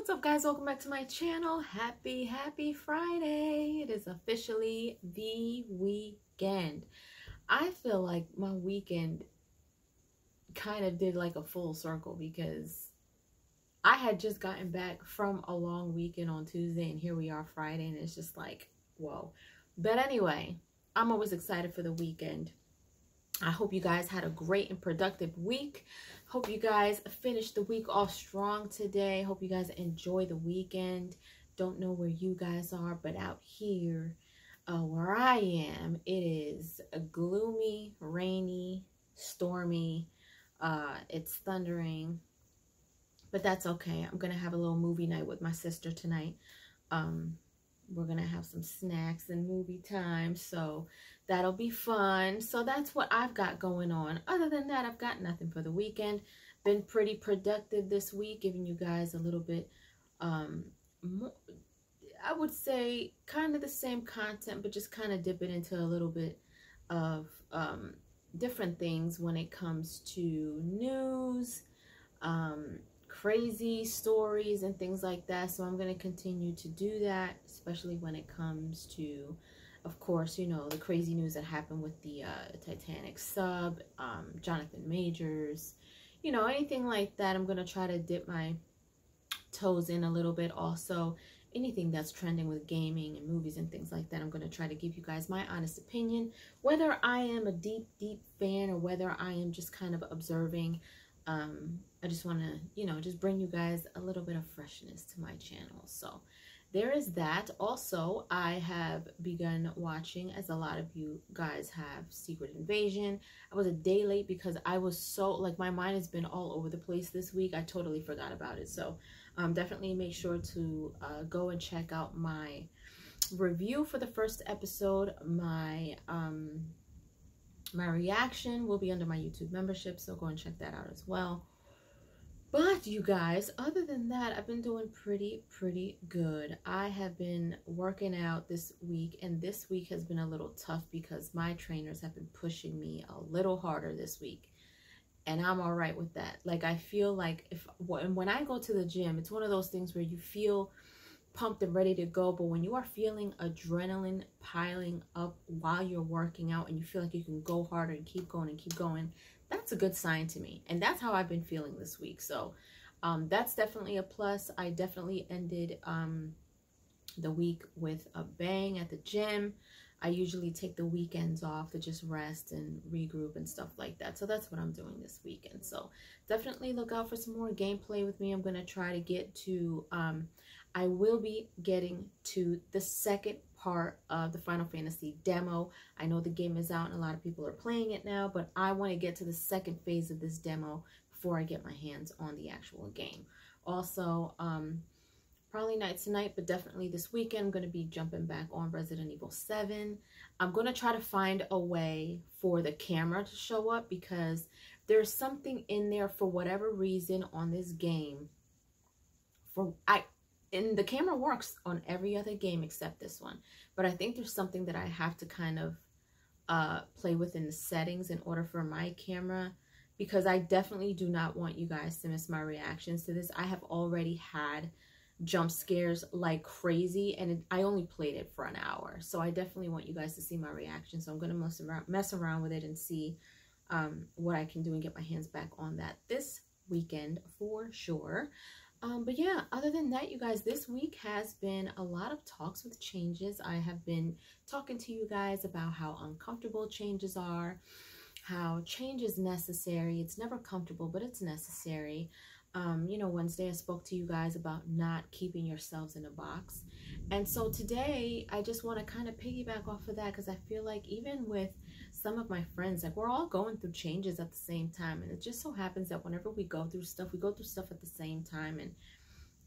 What's up, guys? Welcome back to my channel. Happy Friday. It is officially the weekend. I feel like my weekend kind of did like a full circle because I had just gotten back from a long weekend on Tuesday and here we are Friday, and it's just like, whoa. But anyway, I'm always excited for the weekend. I hope you guys had a great and productive week. Hope you guys finished the week off strong today. Hope you guys enjoy the weekend. Don't know where you guys are, but out here where I am, it is a gloomy, rainy, stormy. It's thundering, but that's okay. I'm going to have a little movie night with my sister tonight. We're going to have some snacks and movie time, so that'll be fun. So that's what I've got going on. Other than that, I've got nothing for the weekend. Been pretty productive this week, giving you guys a little bit, more, I would say kind of the same content, but just kind of dip it into a little bit of different things when it comes to news, crazy stories and things like that. So I'm going to continue to do that, especially when it comes to, of course, you know, the crazy news that happened with the Titanic sub, Jonathan Majors, you know, anything like that. I'm going to try to dip my toes in a little bit. Also, anything that's trending with gaming and movies and things like that, I'm going to try to give you guys my honest opinion, whether I am a deep fan or whether I am just kind of observing. I just want to, you know, just bring you guys a little bit of freshness to my channel. So there is that. Also, I have begun watching, as a lot of you guys have, Secret Invasion. I was a day late because I was so, like, my mind has been all over the place this week. I totally forgot about it. So definitely make sure to go and check out my review for the first episode. My reaction will be under my YouTube membership, so go and check that out as well. But you guys, other than that, I've been doing pretty good. I have been working out this week, and this week has been a little tough because my trainers have been pushing me a little harder this week, and I'm all right with that. Like, I feel like when I go to the gym, it's one of those things where you feel pumped and ready to go, but when you are feeling adrenaline piling up while you're working out and you feel like you can go harder and keep going, that's a good sign to me. And that's how I've been feeling this week. So that's definitely a plus. I definitely ended the week with a bang at the gym. I usually take the weekends off to just rest and regroup and stuff like that. So that's what I'm doing this weekend. So definitely look out for some more gameplay with me. I'm going to try to get to, I will be getting to the second part of the Final Fantasy demo. I know the game is out and a lot of people are playing it now, but I want to get to the second phase of this demo before I get my hands on the actual game. Also, probably not tonight, but definitely this weekend, I'm going to be jumping back on Resident Evil 7. I'm going to try to find a way for the camera to show up because there's something in there for whatever reason on this game. And the camera works on every other game except this one. But I think there's something that I have to kind of play with in the settings in order for my camera, because I definitely do not want you guys to miss my reactions to this. I have already had jump scares like crazy, and I only played it for an hour. So I definitely want you guys to see my reaction. So I'm going to mess around with it and see what I can do and get my hands back on that this weekend for sure. But yeah, other than that, you guys, this week has been a lot of talks with changes. I have been talking to you guys about how uncomfortable changes are, how change is necessary. It's never comfortable, but it's necessary. You know, Wednesday I spoke to you guys about not keeping yourselves in a box. And so today I just want to kind of piggyback off of that, because I feel like even with some of my friends, like, we're all going through changes at the same time. And it just so happens that whenever we go through stuff at the same time. And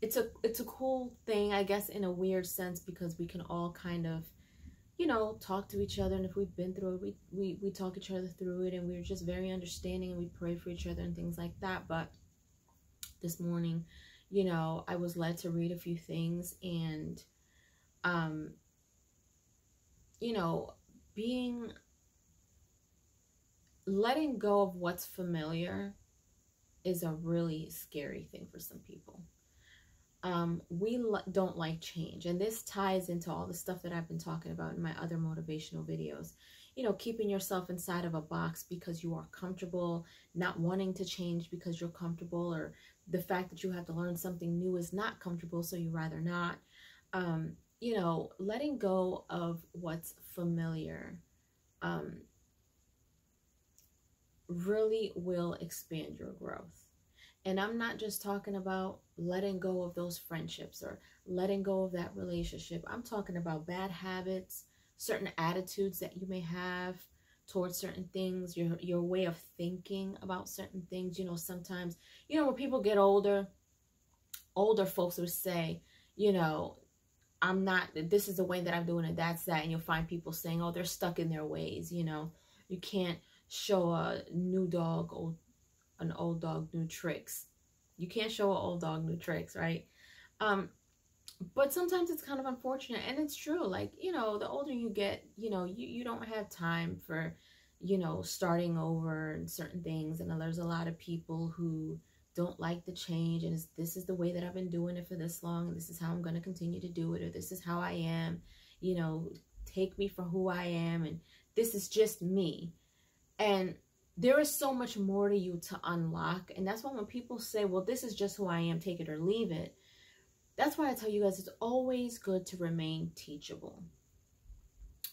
it's a cool thing, I guess, in a weird sense, because we can all kind of, you know, talk to each other. And if we've been through it, we talk each other through it, and we're just very understanding, and we pray for each other and things like that. But this morning, you know, I was led to read a few things, and you know, letting go of what's familiar is a really scary thing for some people. we don't like change. And this ties into all the stuff that I've been talking about in my other motivational videos. You know, keeping yourself inside of a box because you are comfortable, not wanting to change because you're comfortable, or the fact that you have to learn something new is not comfortable, so you rather not. You know, letting go of what's familiar really will expand your growth. And I'm not just talking about letting go of those friendships or letting go of that relationship. I'm talking about bad habits, certain attitudes that you may have towards certain things, your way of thinking about certain things. You know, sometimes, you know, when people get older folks will say, you know, I'm not, this is the way that I'm doing it, that's that. And you'll find people saying, oh, they're stuck in their ways. You know, you can't show a new dog an old dog new tricks. You can't show an old dog new tricks, right? But sometimes it's kind of unfortunate, and it's true. Like, you know, the older you get, you know, you don't have time for, you know, starting over and certain things. And there's a lot of people who don't like the change, and this is the way that I've been doing it for this long, and this is how I'm going to continue to do it, or this is how I am, you know, take me for who I am, and this is just me. And there is so much more to you to unlock. And that's why when people say, well, this is just who I am, take it or leave it. That's why I tell you guys, it's always good to remain teachable.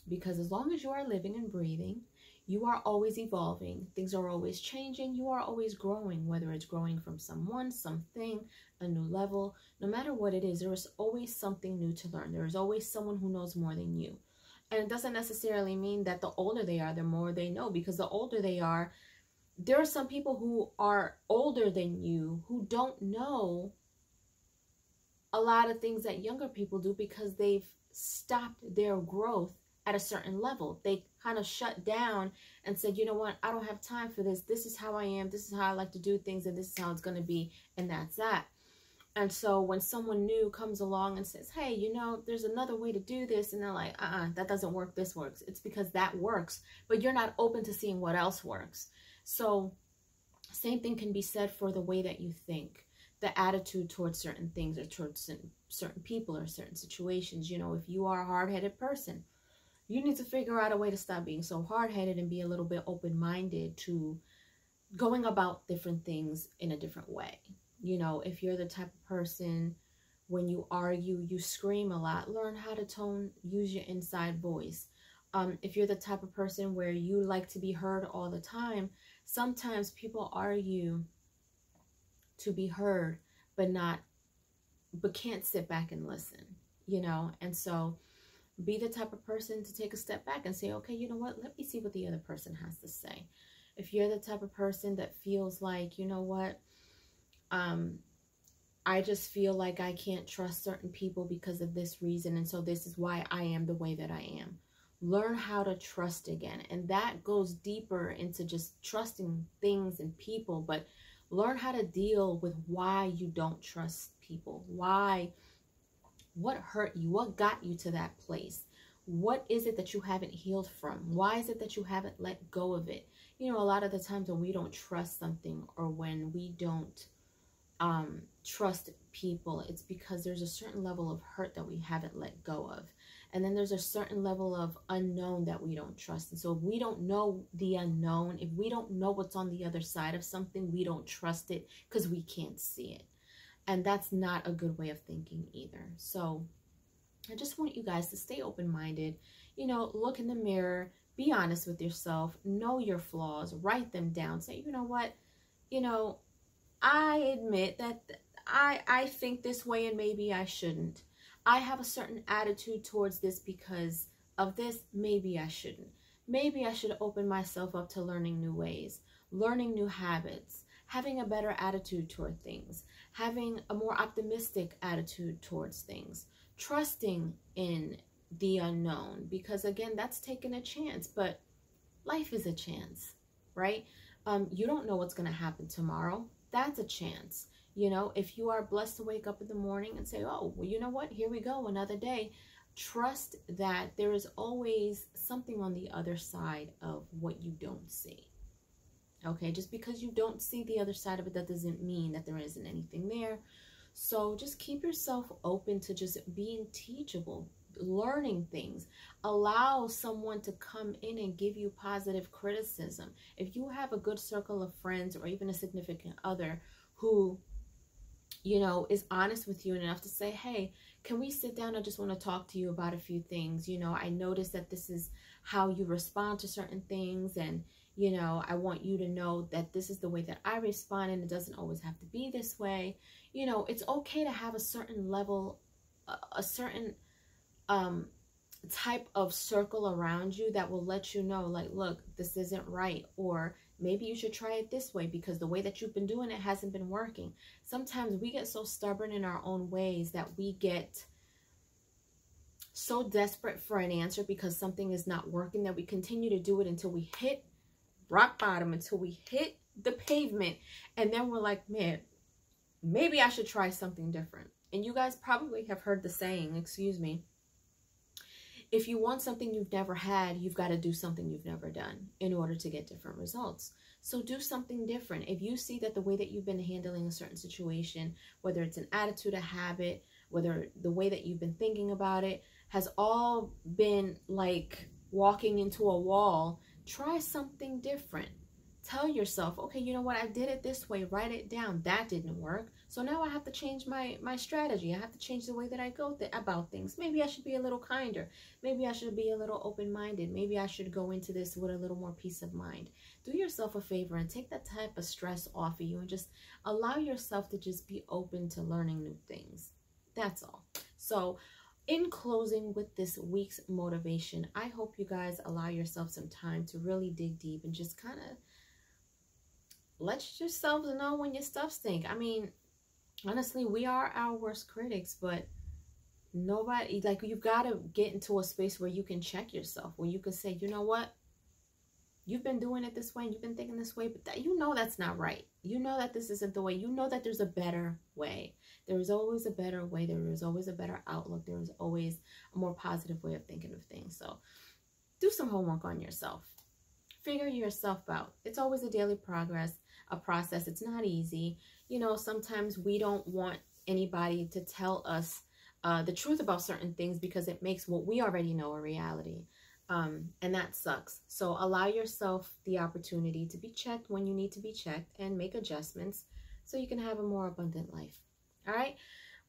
Because as long as you are living and breathing, you are always evolving. Things are always changing. You are always growing, whether it's growing from someone, something, a new level. No matter what it is, there is always something new to learn. There is always someone who knows more than you. And it doesn't necessarily mean that the older they are, the more they know. Because the older they are, there are some people who are older than you who don't know a lot of things that younger people do because they've stopped their growth at a certain level. They kind of shut down and said, you know what, I don't have time for this. This is how I am. This is how I like to do things. And this is how it's going to be. And that's that. And so when someone new comes along and says, hey, you know, there's another way to do this. And they're like, that doesn't work. This works. It's because that works. But you're not open to seeing what else works. So same thing can be said for the way that you think, the attitude towards certain things or towards certain people or certain situations. You know, if you are a hard-headed person, you need to figure out a way to stop being so hard-headed and be a little bit open-minded to going about different things in a different way. You know, if you're the type of person, when you argue, you scream a lot, learn how to use your inside voice. If you're the type of person where you like to be heard all the time, sometimes people argue to be heard, but can't sit back and listen, you know? And so be the type of person to take a step back and say, okay, you know what? Let me see what the other person has to say. If you're the type of person that feels like, you know what? I just feel like I can't trust certain people because of this reason. And so this is why I am the way that I am. Learn how to trust again. And that goes deeper into just trusting things and people, but learn how to deal with why you don't trust people. What hurt you? What got you to that place? What is it that you haven't healed from? Why is it that you haven't let go of it? You know, a lot of the times when we don't trust something or when we don't trust people, it's because there's a certain level of hurt that we haven't let go of. And then there's a certain level of unknown that we don't trust. And so if we don't know the unknown, if we don't know what's on the other side of something, we don't trust it because we can't see it. And that's not a good way of thinking either. So I just want you guys to stay open-minded, you know, look in the mirror, be honest with yourself, know your flaws, write them down, say, you know what, you know, I admit that I think this way and maybe I shouldn't. I have a certain attitude towards this because of this. Maybe I shouldn't. Maybe I should open myself up to learning new ways, learning new habits, having a better attitude toward things, having a more optimistic attitude towards things, trusting in the unknown, because again, that's taking a chance, but life is a chance, right? You don't know what's going to happen tomorrow. That's a chance. You know, if you are blessed to wake up in the morning and say, oh, well, you know what? Here we go, another day. Trust that there is always something on the other side of what you don't see. Okay, just because you don't see the other side of it, that doesn't mean that there isn't anything there. So just keep yourself open to just being teachable, learning things. Allow someone to come in and give you positive criticism. If you have a good circle of friends or even a significant other who, you know, is honest with you enough to say, hey, can we sit down? I just want to talk to you about a few things. You know, I noticed that this is how you respond to certain things, and you know, I want you to know that this is the way that I respond, and it doesn't always have to be this way. You know, it's okay to have a certain level, a certain type of circle around you that will let you know, like, look, this isn't right, or maybe you should try it this way because the way that you've been doing it hasn't been working. Sometimes we get so stubborn in our own ways that we get so desperate for an answer because something is not working that we continue to do it until we hit rock bottom, until we hit the pavement, and then we're like, man, maybe I should try something different. And you guys probably have heard the saying, excuse me, if you want something you've never had, you've got to do something you've never done in order to get different results. So do something different. If you see that the way that you've been handling a certain situation, whether it's an attitude, a habit, whether the way that you've been thinking about it has all been like walking into a wall, try something different. Tell yourself, okay, you know what? I did it this way. Write it down. That didn't work. So now I have to change my strategy. I have to change the way that I go about things. Maybe I should be a little kinder. Maybe I should be a little open-minded. Maybe I should go into this with a little more peace of mind. Do yourself a favor and take that type of stress off of you and just allow yourself to just be open to learning new things. That's all. So in closing with this week's motivation, I hope you guys allow yourself some time to really dig deep and just kind of let yourselves know when your stuff stink. I mean, honestly, we are our worst critics, but nobody, like, you've got to get into a space where you can check yourself, where you can say, you know what? You've been doing it this way and you've been thinking this way, but that, you know that's not right. You know that this isn't the way. You know that there's a better way. There is always a better way. There is always a better outlook. There is always a more positive way of thinking of things. So do some homework on yourself. Figure yourself out. It's always a daily process. It's not easy. You know, sometimes we don't want anybody to tell us the truth about certain things because it makes what we already know a reality. And that sucks. So allow yourself the opportunity to be checked when you need to be checked and make adjustments so you can have a more abundant life. All right.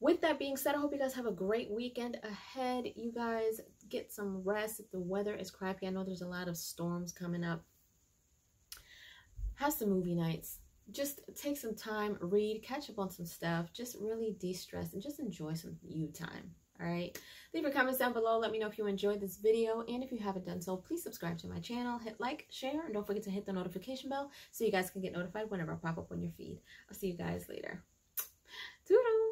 With that being said, I hope you guys have a great weekend ahead. You guys get some rest if the weather is crappy. I know there's a lot of storms coming up. Have some movie nights. Just take some time, read, catch up on some stuff. Just really de-stress and just enjoy some you time. All right. Leave your comments down below. Let me know if you enjoyed this video. And if you haven't done so, please subscribe to my channel. Hit like, share, and don't forget to hit the notification bell so you guys can get notified whenever I pop up on your feed. I'll see you guys later. Toodles!